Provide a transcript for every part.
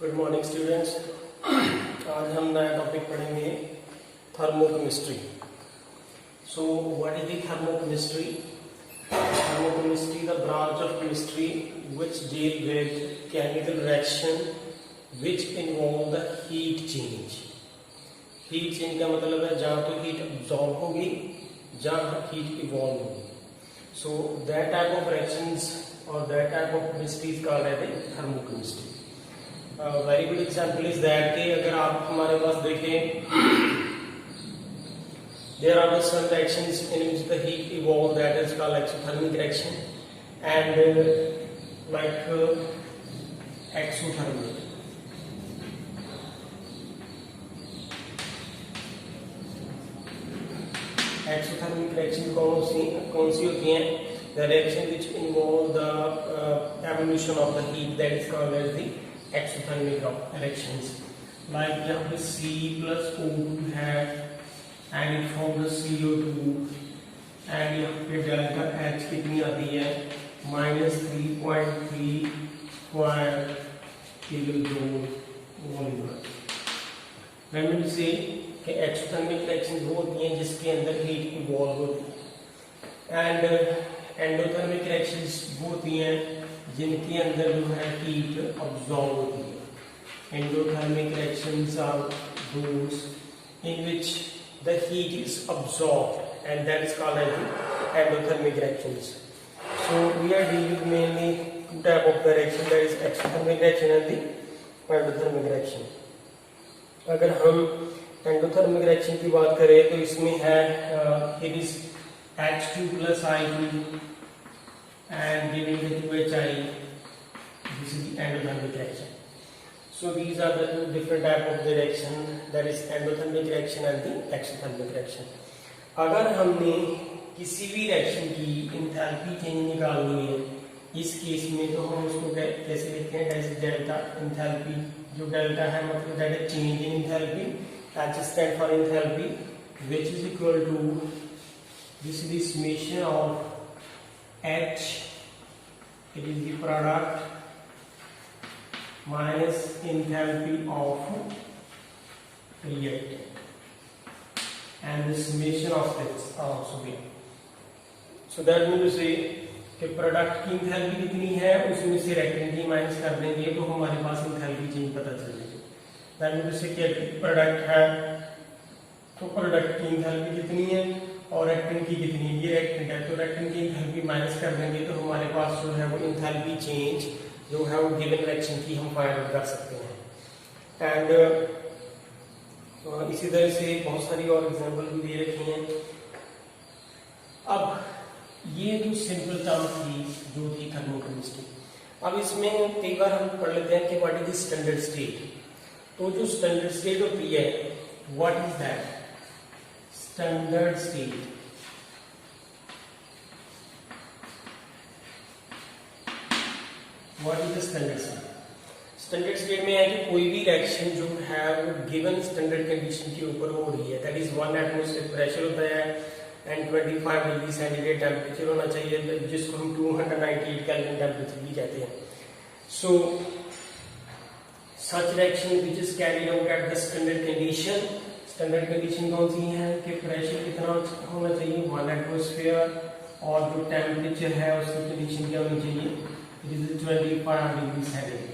Good morning students. आज हम नया टॉपिक पढ़ेंगे thermochemistry. So what is the thermochemistry? Thermochemistry, the branch of chemistry which deal with chemical reaction which involve the heat change. Heat change का मतलब है जहाँ तो heat absorb होगी, जहाँ heat evolve होगी. So that type of reactions or that type of chemistry is called as the thermochemistry. Very good example is that कि अगर आप हमारे पास देखें, there are some reactions in which the heat evolve, that is called exothermic reaction, and exothermic. Exothermic reaction कौन सी होती हैं? The reaction which involve the evolution of the heat, that is called as the exothermic reactions. Like यहाँ पे C plus O2 है and it forms the CO2 and यहाँ पे delta H कितनी आती है? -3.3 स्क्वायर किलोजूल वॉल्यूम। मैं भी से कि एक्सोथर्मिक रिएक्शंस वो होती हैं जिसके अंदर हीट इवॉल्व होती है, एंड एंडोथर्मिक रिएक्शंस वो होती हैं जिनके अंदर जो है हीट अब्सॉर्ब होती है। Endothermic reactions are those in which the heat is absorbed and that is called as the endothermic reactions. So we are dealing mainly two type of the reaction, that is exothermic reaction and the endothermic reaction. अगर हम endothermic reaction की बात करें तो इसमें है it is H2 plus I2 and giving the 2HI. This is the endothermic reaction. So these are the two different type of the reaction, that is endothermic reaction and the exothermic reaction. अगर हमने किसी भी reaction की enthalpy change निकालनी है, इस case में तो हम उसको कैसे लिखते हैं? That is delta enthalpy. जो delta है मतलब that is change in enthalpy. H stand for enthalpy, which is equal to this is the summation of H. It is the product minus enthalpy of reactant, and the summation of this also be. So that means to say कि product की enthalpy कितनी है उसमें से reactant की minus कर देंगे तो हमारे पास enthalpy चेंज पता चल जाएगी। that means to say कि प्रोडक्ट है तो प्रोडक्ट की enthalpy कितनी है और reactant की कितनी है। ये reactant है तो reactant की enthalpy माइनस कर देंगे तो हमारे पास जो है वो enthalpy चेंज जो है वो गिवन रिएक्शन की हम फाइंड आउट कर सकते हैं। एंड इसी तरह से बहुत सारी और एग्जांपल भी दे रखी हैं। अब ये जो सिंपल टर्म थी जो थी थर्मोकेमिस्ट्री, अब इसमें कई बार हम पढ़ लेते हैं कि what is the standard state. तो जो स्टैंडर्ड स्टेट होती है, what is that? Standard state What is the standard state? Standard state में है कि कोई भी रिएक्शन जो है वो गिवन स्टैंडर्ड कंडीशन के ऊपर हो रही है। दैट इज 1 एटमॉस्फेयर प्रेशर होता है एंड 25 डिग्री सेंटीग्रेड टेम्परेचर होना चाहिए, जिसको हम 298 केल्विन टेम्परेचर भी कहते हैं। So such reaction which is carried out at the standard condition. Standard condition कौन सी है कि प्रेशर कितना होना चाहिए? 1 एटमॉस्फेयर, और जो टेम्परेचर है उसकी कंडीशन क्या होनी चाहिए? It is 25 degree centigrade.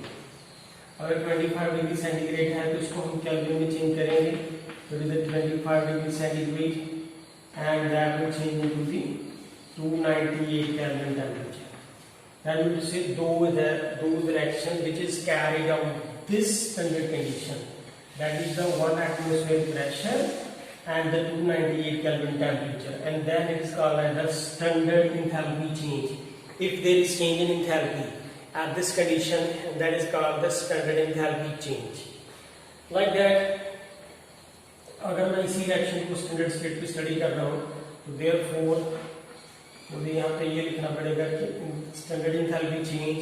अगर 25 डिग्री सेंटीग्रेड है तो इसको हम केल्विन में चेंज करेंगे, तो it is 25 degree centigrade and that will change into the 298 kelvin temperature. That means से those reaction which is carried out this standard condition, that is the 1 atmosphere pressure and the 298 Kelvin temperature, and then it is called as the standard enthalpy change. If there is change in enthalpy at this condition, that is called the standard enthalpy change. Like that, अगर मैं इसी reaction को standard state पे study कर रहा हूँ तो therefore मुझे यहाँ पे ये लिखना पड़ेगा कि standard enthalpy change,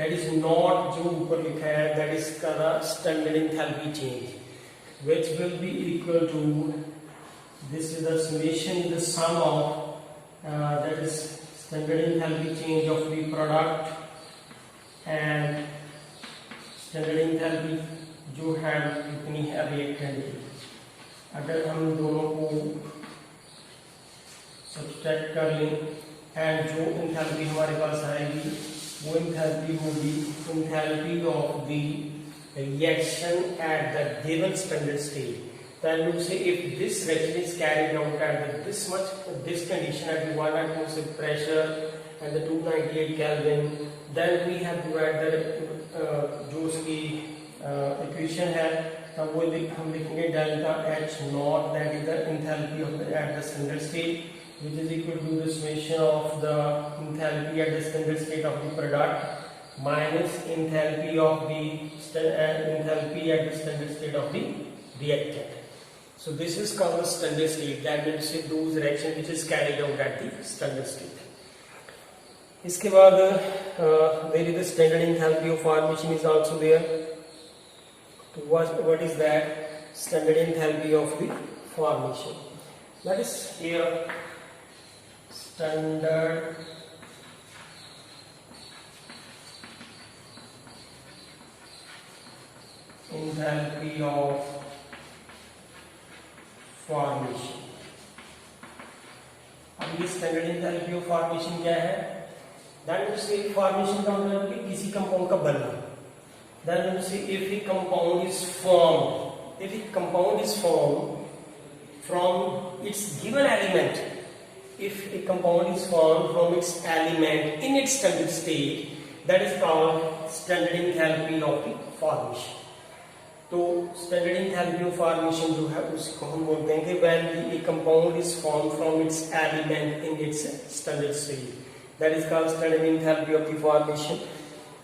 that is not जो ऊपर लिखा है, that is का standard enthalpy change, which will be equal to, this is the summation, the sum of that is standard enthalpy change of the product and standard enthalpy जो है कितनी है reactant की। अगर हम दोनों को सब्सट्रैक्ट कर लें एंड जो एंथैल्पी हमारे पास आएगी वो एंथैल्पी होगी enthalpy of the reaction at the given standard state. Then we say if this reaction is carried out at this condition at the 1 atmosphere pressure and the 298 Kelvin, then we have to add the जो उसकी equation है तब वो हम लिखेंगे delta H naught, that is the enthalpy of at the standard state, which is equal to the summation of the enthalpy at the standard state of the product minus enthalpy of the enthalpy at the standard state of the reactant. So this is called the standard state. That means those reaction which is carried out at the standard state. इसके बाद there is the standard enthalpy of formation is also there. What is that? Standard enthalpy of the formation. That is here standard enthalpy of formation. अब ये standard enthalpy of formation क्या है? That means कि formation का मतलब कि किसी compound का बनना. That means if A compound is formed, if A compound is formed from its given element, if a compound is formed from its element in its standard state, that is called standard enthalpy of the formation. तो standard enthalpy of formation जो है उसको हम बोलते हैं कि when A compound is form from its element in its standard state, that is called standard enthalpy of the formation.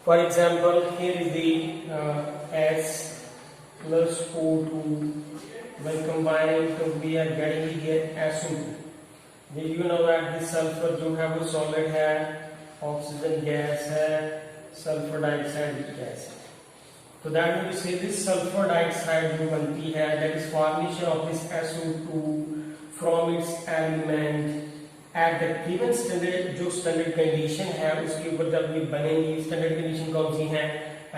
For example here is the S plus O2 when combined to we are getting here SO2. You know that this sulphur जो है वो solid है, oxygen gas है, sulphur dioxide gas है. तो that means से this sulphur dioxide जो बनती है that is formation of this SO2 from its element at the given standard. जो स्टैंडर्ड कंडीशन है उसके ऊपर जब ये बनेंगी, स्टैंडर्ड कंडीशन कौन सी है?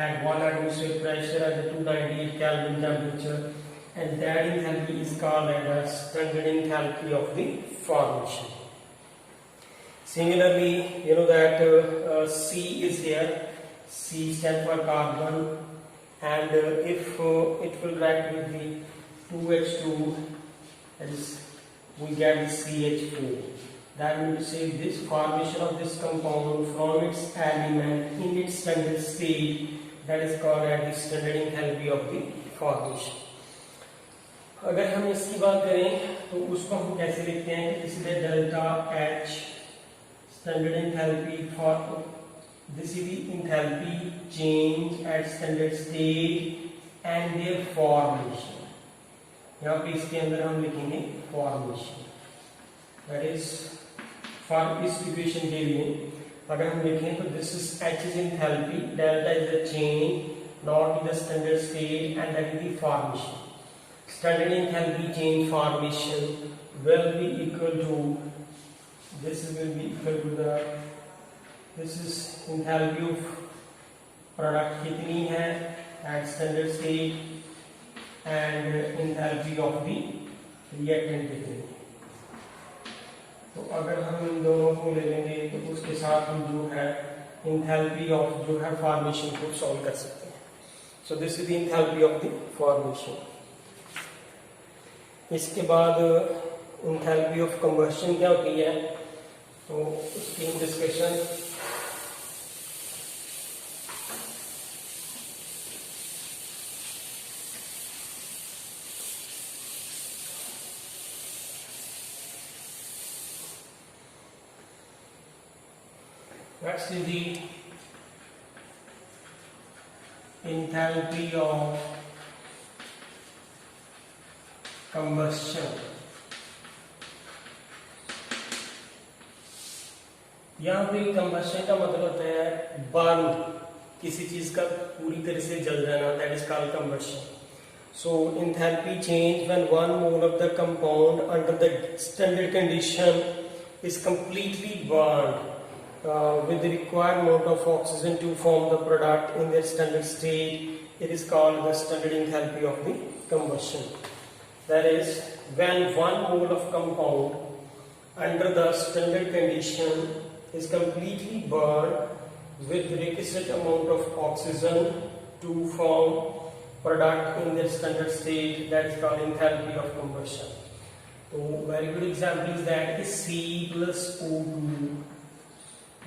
At 1 atmosphere pressure at the 298 Kelvin temperature, and that enthalpy is called as standard enthalpy of the formation. Similarly, you know that C is here. C stands for carbon, and if it will react with the 2H2, that is we get the CH4. That means to say this formation of this compound from its element in its standard state, that is called as the standard enthalpy of the formation. अगर हम इसकी बात करें तो उसको हम कैसे लिखते हैं कि इसलिए delta H standard enthalpy for this is the enthalpy change at standard state and there formation. यहाँ पे इसके अंदर हम लिखेंगे फॉर्मेशन. दैट इज फॉर इस इक्वेशन के लिए अगर हम लिखें तो this is H is enthalpy, delta is the change, not in the standard state, and that is the formation. Standard enthalpy change formation will be equal to this is enthalpy of product कितनी है at standard state and enthalpy of the reactant कितनी है. तो अगर हम इन दोनों को ले लेंगे तो उसके साथ हम जो है enthalpy of जो है formation को solve कर सकते हैं. So this is the enthalpy of the formation. इसके बाद एंथैल्पी ऑफ कंबशन क्या होती है तो उसकी discussion That's the enthalpy of combustion. यहाँ पे combustion का मतलब होता है बर्न, किसी चीज का पूरी तरह से जल जाना, that is called combustion. So enthalpy change when one mole of the compound under the standard condition is completely burned. with the required amount of oxygen to form the product in their standard state. It is called the standard enthalpy of the combustion. That is, when 1 mole of compound under the standard condition is completely burned with the requisite amount of oxygen to form product in their standard state, that is called enthalpy of combustion. So very good example is that C plus O2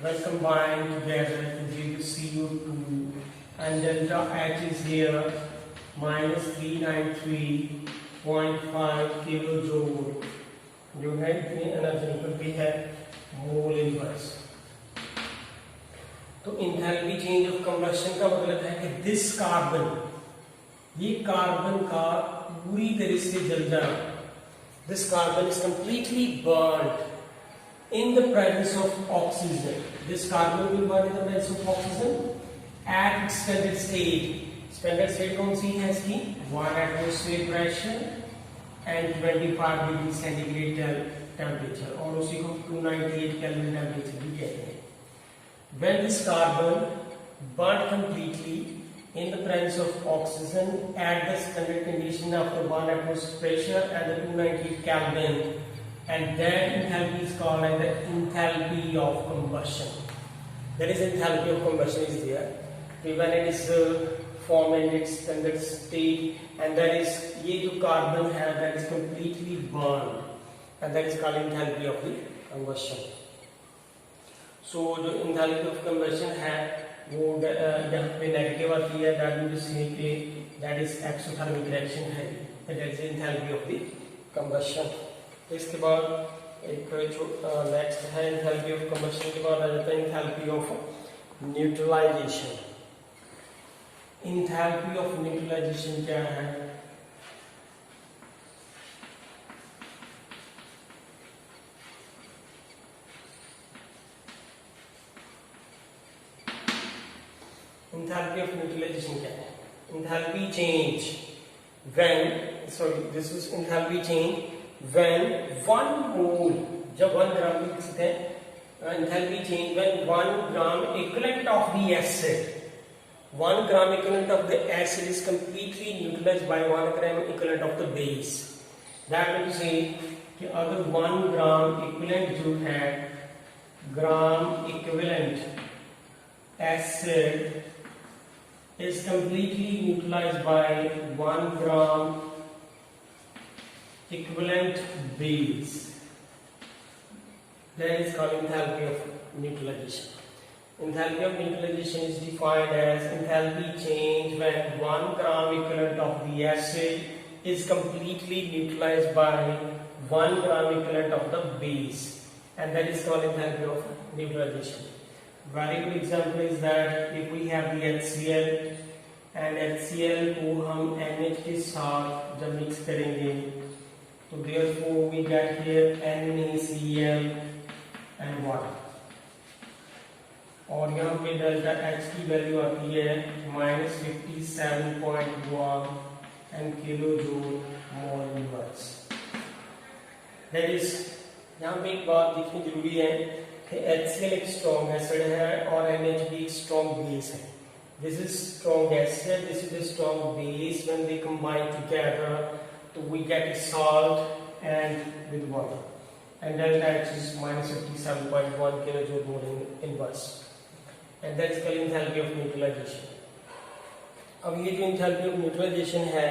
when combined together to give you CO2, and delta H is here minus 393.5 kilojoule जो है इतनी energy निकलती है mole inverse. तो enthalpy change of combustion का मतलब है कि दिस कार्बन, ये कार्बन का पूरी तरह से जल जाना, this carbon is completely burned in the presence of oxygen. This carbon will burn in the presence of oxygen at its standard state. Standard state कौन सी है इसकी? 1 atmosphere pressure and 25 degree centigrade temperature, और उसी को 298 Kelvin temperature भी कहते हैं. When this carbon burnt completely in the presence of oxygen at the standard condition of the 1 atmosphere pressure and the 298 Kelvin, and that enthalpy is called as the enthalpy of combustion. That is, enthalpy of combustion is there when it is formed in its standard state, and that is ये जो carbon है that is completely burned, and that is called enthalpy of the combustion. So जो enthalpy of combustion है वो यहाँ पे negative आती है, that means कि that is exothermic reaction है, that is enthalpy of the combustion. इसके बाद एक जो नेक्स्ट है एंथैल्पी ऑफ कंबशन के बाद आ जाता है enthalpy of neutralisation. Enthalpy of neutralisation क्या है? एंथैल्पी ऑफ न्यूट्रलाइजेशन क्या है? Enthalpy change when, sorry this is enthalpy change when 1 mole, जब 1 ग्राम लिख सकते हैं enthalpy change when 1 gram equivalent of the acid, 1 gram equivalent of the acid is completely neutralized by 1 gram equivalent of the base. That means say कि अगर 1 gram equivalent जो है gram equivalent acid is completely neutralized by 1 gram equivalent base, that is called enthalpy of neutralization. Enthalpy of neutralization is defined as enthalpy change when 1 gram equivalent of the acid is completely neutralized by 1 gram equivalent of the base, and that is called enthalpy of neutralization. Very good example is that if we have the HCl and HCl को हम NH के साथ जब mix करेंगे तो therefore we get here NaCl and water, और यहाँ पे डेल्टा H की वैल्यू आती है -57.1 and kilojoule mole inverse. That is, यहाँ पे एक बात देखनी जरूरी है कि HCl एक स्ट्रॉन्ग एसिड है और NH भी एक स्ट्रॉन्ग बेस है। This is strong acid, this is a strong base. When they combine together, so we get a salt and with water, and delta H is -57.1 kilojoule mole inverse, and that is called enthalpy of neutralization. अब ये जो enthalpy of neutralization है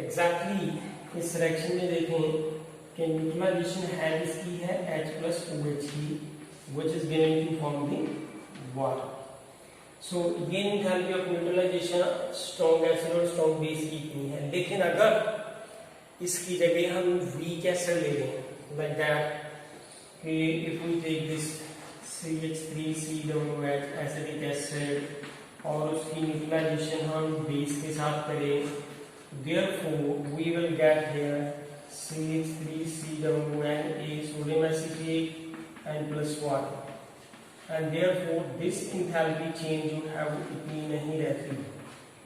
exactly इस reaction में देखें कि neutralization है इसकी है H plus OH की, which is given to form the water. So ये enthalpy of neutralization strong acid और strong base की इतनी है, लेकिन अगर इसकी जगह हम weak acid ले लें like that, if we take this CH3COOH acidic acid और उसकी न्यूट्रलाइजेशन हम बेस के साथ करें, therefore we will get here CH3COOH sodium acetate and plus water, and therefore this enthalpy change you have इतनी नहीं रहती.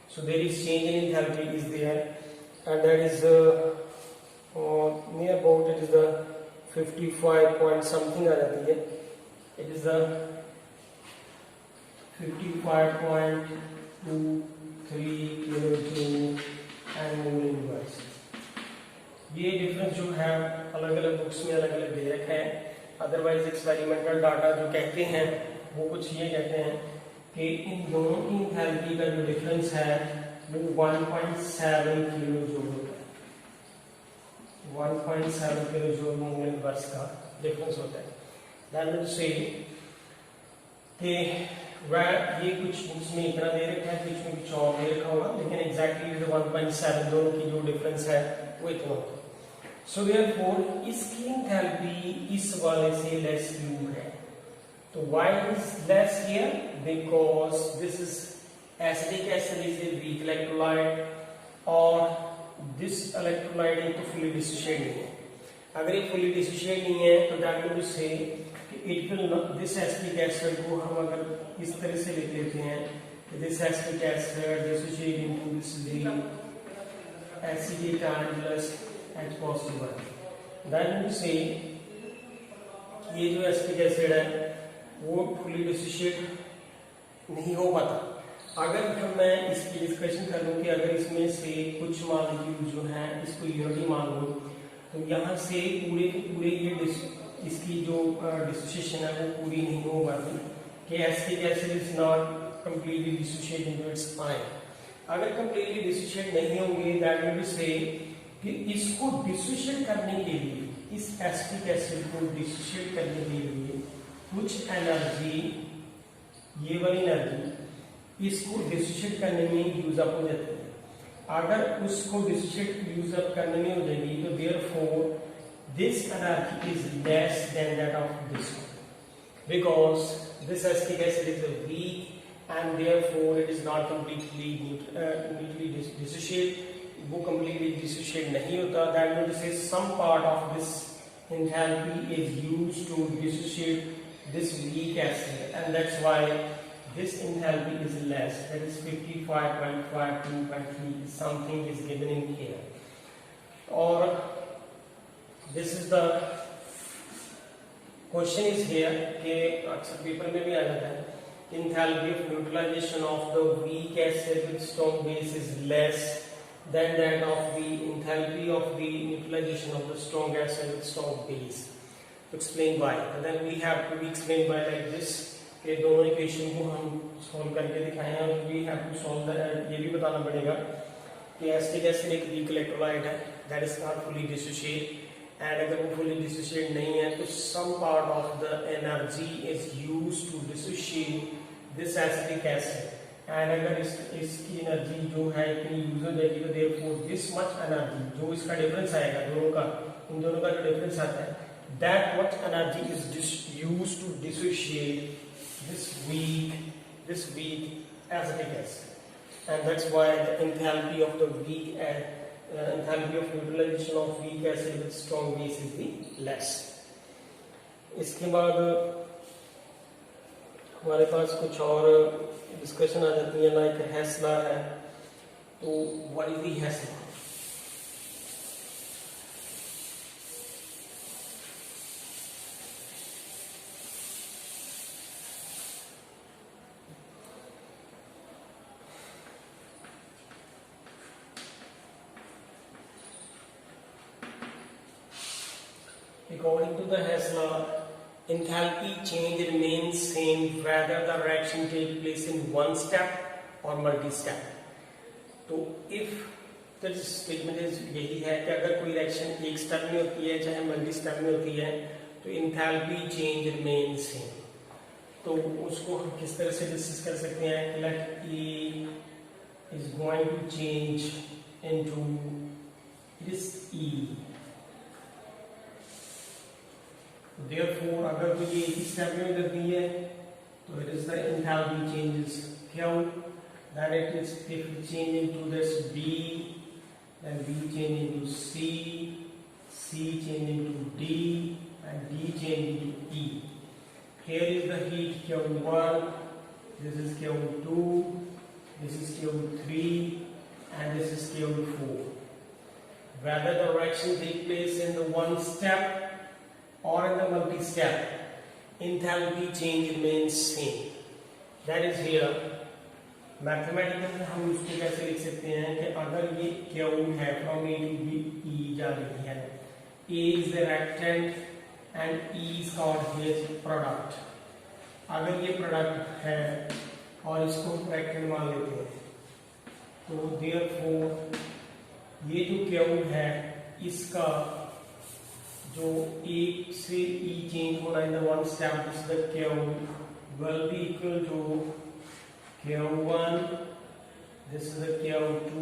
So there is change in enthalpy is there, and that is near about it is the 55 point something आ जाती है. It is the 55.23 kilojoule and mole inverse. ये difference जो है अलग अलग बुक्स में अलग अलग दे रखा है। अदरवाइज एक्सपेरिमेंटल डाटा जो कहते हैं वो कुछ ये कहते हैं कि इन दोनों की एंथैल्पी का जो डिफरेंस है वो 1.7 किलोजूल होता है। 1.7 किलोजूल मोल इनवर्स का डिफरेंस होता है। दैट मींस से कि ये कुछ बुक्स में इतना दे रखा है, कुछ में कुछ और दे रखा होगा, लेकिन एग्जैक्टली 1.7 दोनों की जो डिफरेंस है वो इतना होता है। सो देयरफॉर इसकी एंथैल्पी इस वाले से लेस क्यों है? तो why is less here? Because this is acidic acid is a weak electrolyte और दिस इलेक्ट्रोलाइट तो फुली डिसोशिएट नहीं है। अगर ये फुली डिसोशिएट नहीं है तो दैट मींस से it will not, this acidic acid को हम अगर इस तरह से लिख लेते हैं कि this acidic acid dissociate into this acetate plus H positive. That means से ये जो एसिटिक एसिड है वो फुली डिसोशिएट नहीं हो पाता। अगर मैं इसकी डिस्कशन कर लूं कि अगर इसमें से कुछ मॉलिक्यूल जो है इसको यूनिटी मान लूं तो यहाँ से पूरे के पूरे ये इसकी जो डिसोसिएशन है वो पूरी नहीं हो पाती कि acetic acid is not completely dissociate into its ion. अगर कंप्लीटली डिसोशिएट नहीं होंगे दैट मींस से कि इसको डिसोशिएट करने के लिए, इस एसिटिक एसिड को डिसोशिएट करने के लिए कुछ एनर्जी, ये वाली एनर्जी इसको डिसोशिएट करने में यूज अप हो जाती है। अगर उसको डिसोशिएट यूज अप करने में हो जाएगी तो therefore this energy is less than that of this one, because this acetic acid is weak and therefore it is not completely dissociate, वो कंप्लीटली डिसोशिएट नहीं होता। That means some part of this enthalpy is used to dissociate this weak acid and that's why this enthalpy is less, that is 55.52.3, something is given in here. Or this is the question is here कि अक्सर paper में भी आ जाता है, enthalpy of neutralization of the weak acid with strong base is less than that of the enthalpy of the neutralization of the strong acid with strong base. To explain why, and then we have to explain why like this कि दोनों equation को हम solve करके दिखाए हैं। और we have to solve ये भी बताना पड़ेगा कि एसिटिक एसिड एक वीक इलेक्ट्रोलाइट है that is not fully dissociate, and अगर वो फुली डिसोशिएट नहीं है तो some part of the energy is used to dissociate this acetic acid, and अगर इसकी एनर्जी जो है इतनी यूज हो जाएगी तो देयरफॉर दिस मच एनर्जी, जो इसका डिफरेंस आएगा दोनों का, इन दोनों का जो डिफरेंस आता है, that much energy is used to dissociate this weak acidic acid, and that's why the enthalpy of the enthalpy of neutralization of weak acid with strong base is the less. इसके बाद हमारे पास कुछ और discussion आ जाती है, like Hess's law है। तो what is the Hess's law? According to the Hess law, enthalpy change remains same whether the reaction takes place in one step or multi-step. तो if the statement is यही है कि अगर कोई रिएक्शन एक स्टेप में होती है चाहे मल्टी स्टेप में होती है तो enthalpy change remains same। तो उसको हम किस तरह से डिस्कस कर सकते हैं कि like E is going to change into this E, therefore अगर कोई एक ही स्टेप में करती है तो it is the enthalpy changes Q, then it is if we change into this B, then B change into C, C change into D, and D change into E. Here is the heat Q1, this is Q2, this is Q3, and this is Q4. Whether the reaction takes place in the one step or in the multi-step, enthalpy change remains same. That is here. Mathematical में हम उसको कैसे लिख सकते हैं कि अगर ये क्यू है from A to B E जा रही है, A is the reactant and E is called his product. अगर ये प्रोडक्ट है और इसको रेक्टेंट मान लेते हैं तो देयरफॉर ये जो क्यू है इसका जो एक से ई चेंज होना in the one step, this the Q will be equal to Q1, this is the Q2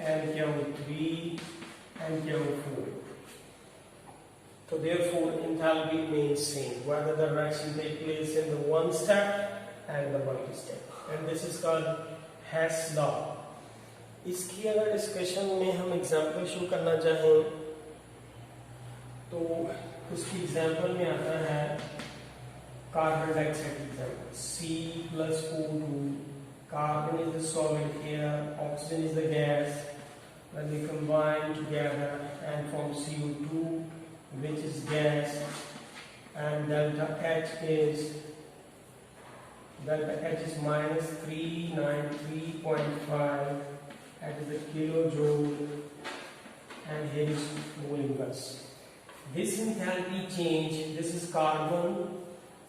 and Q3 and Q4. So therefore enthalpy remains same whether the reaction take place in the one step and the multi-step, and this is called Hess law. इसकी अगर discussion में हम example show करना चाहें तो उसकी example में आता है carbon dioxide example, C+O2. Carbon is the solid here, oxygen is the gas. When they combine together and form CO2, which is gas, and delta H is minus 393.5. That is the kilojoule, and here is mole inverse. This enthalpy change, this is carbon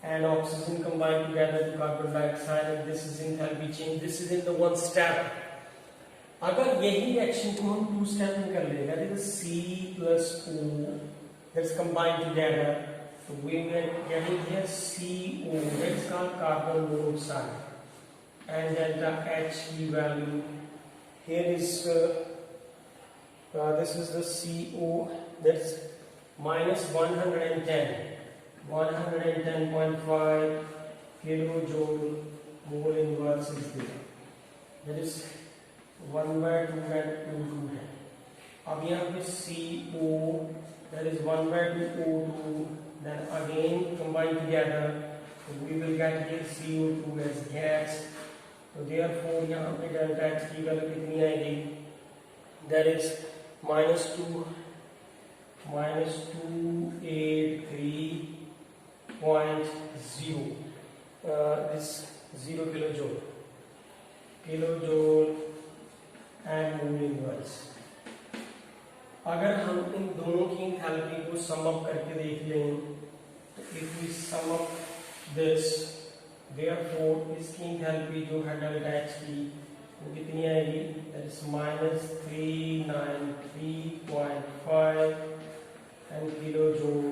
and oxygen combined together to carbon dioxide, and this is enthalpy change, this is in the one step. अगर यही reaction को हम to step में कर ले, that is C+O that's combined together, so we will get here CO, that's called carbon monoxide, and delta H की value here is this is the CO, that's minus 110.5 kilojoule mole inverse is there. That is 1/2 and 2 है. अब यहाँ पे CO, that is 1/2 O2, then again combine together, so we will get here CO2 as gas. So therefore यहाँ पे delta H की value कितनी आएगी? That is minus 283.0 is 0 kilojoule and mole inverse. अगर हम इन दोनों की एंथैल्पी को सम अप करके देख लें तो if we sum up this, therefore इसकी एंथैल्पी जो है डेल्टा एच की वो कितनी आएगी? That is minus 393.5 and kilojoule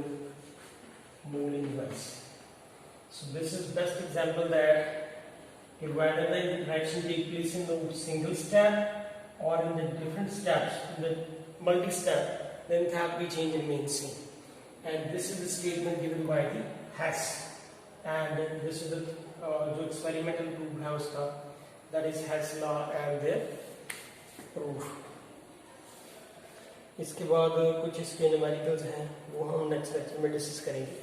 mole inverse. So this is best example that whether the reaction take place in the single step or in the different steps, in the multi-step, the enthalpy change remains same. And this is the statement given by the Hess, and this is the जो experimental proof है उसका, that is Hess law and their proof. इसके बाद कुछ इसके numericals हैं वो हम नेक्स्ट लेक्चर में डिस्कस करेंगे.